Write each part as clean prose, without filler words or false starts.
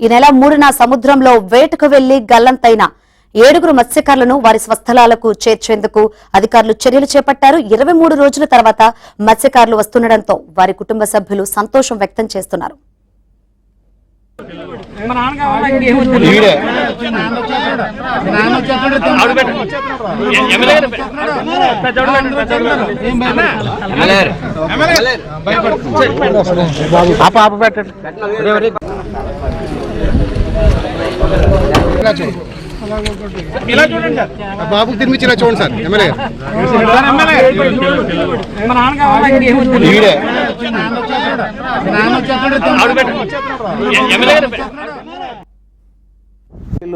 ఈ నెల 3న సముద్రంలో వేటకు వెళ్లి గల్లంతైన 7 మత్స్యకారులను వారి స్వస్థలాలకు చేర్చేందుకు అధికారులు చర్యలు చేపట్టారు. 23 రోజుల తర్వాత మత్స్యకారులు వస్తుండటంతో వారి కుటుంబ సభ్యులు సంతోషం వ్యక్తం చేస్తున్నారు. బాబుకి తినిపించిన చూడండి sir MLA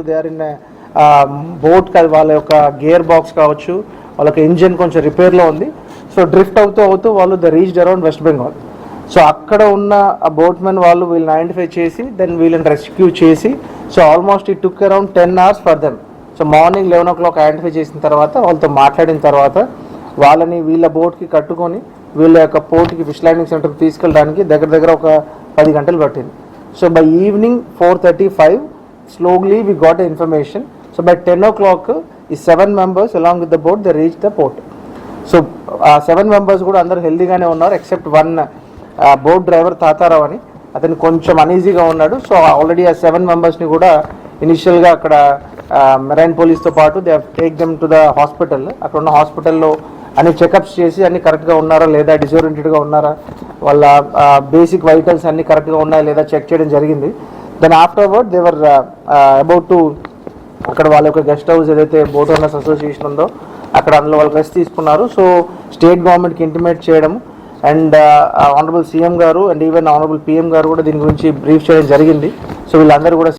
they are in boat వాళ్ళ యొక్క గేర్ బాక్స్ కావచ్చు, వాళ్ళకి ఇంజిన్ కొంచెం రిపేర్లో ఉంది. సో డ్రిఫ్ట్ అవుతూ వాళ్ళు the reached around west Bengal. So అక్కడ ఉన్న ఆ బోట్ మెన్ వాళ్ళు వీళ్ళని ఐడెంటిఫై చేసి దెన్ వీళ్ళని రెస్క్యూ చేసి, so almost it took around 10 hours for them. So morning 11 o'clock identify చేసిన తర్వాత వాళ్ళతో మాట్లాడిన తర్వాత వాళ్ళని వీళ్ళ బోట్కి కట్టుకొని వీళ్ళ యొక్క పోర్ట్కి ఫిష్ ల్యాండింగ్ సెంటర్కి తీసుకెళ్ళడానికి దగ్గర ఒక 10 గంటలు పట్టింది. So by evening 4:35 slowly we got the information. So by 10 o'clock ఈ 7 members along with the boat they reached the port. So 7 members కూడా అందరూ హెల్దీగానే ఉన్నారు ఎక్సెప్ట్ 1 బోట్ డ్రైవర్ తాతారావు అని, అతను కొంచెం అనీజీగా ఉన్నాడు. సో ఆల్రెడీ ఆ 7 మెంబర్స్ని కూడా ఇనిషియల్గా అక్కడ మెరైన్ పోలీస్తో పాటు they take them to the hospital. అక్కడ ఉన్న హాస్పిటల్లో అన్ని చెకప్స్ చేసి అన్ని కరెక్ట్గా ఉన్నారా లేదా, డిజోరియంటెడ్గా ఉన్నారా, వాళ్ళ బేసిక్ వైటల్స్ అన్ని కరెక్ట్గా ఉన్నాయా లేదా చెక్ చేయడం జరిగింది. Then afterward they were about to అక్కడ వాళ్ళ యొక్క గెస్ట్ హౌస్ ఏదైతే బోట్ ఓనర్స్ అసోసియేషన్ ఉందో అక్కడ అందులో వాళ్ళు రెస్ట్ తీసుకున్నారు. సో స్టేట్ గవర్నమెంట్కి ఇంటిమేట్ చేయడం అండ్ ఆనరబుల్ సీఎం గారు అండ్ ఈవెన్ ఆనరబుల్ PM గారు కూడా దీని గురించి బ్రీఫ్ చేయడం జరిగింది. సో వీళ్ళందరూ కూడా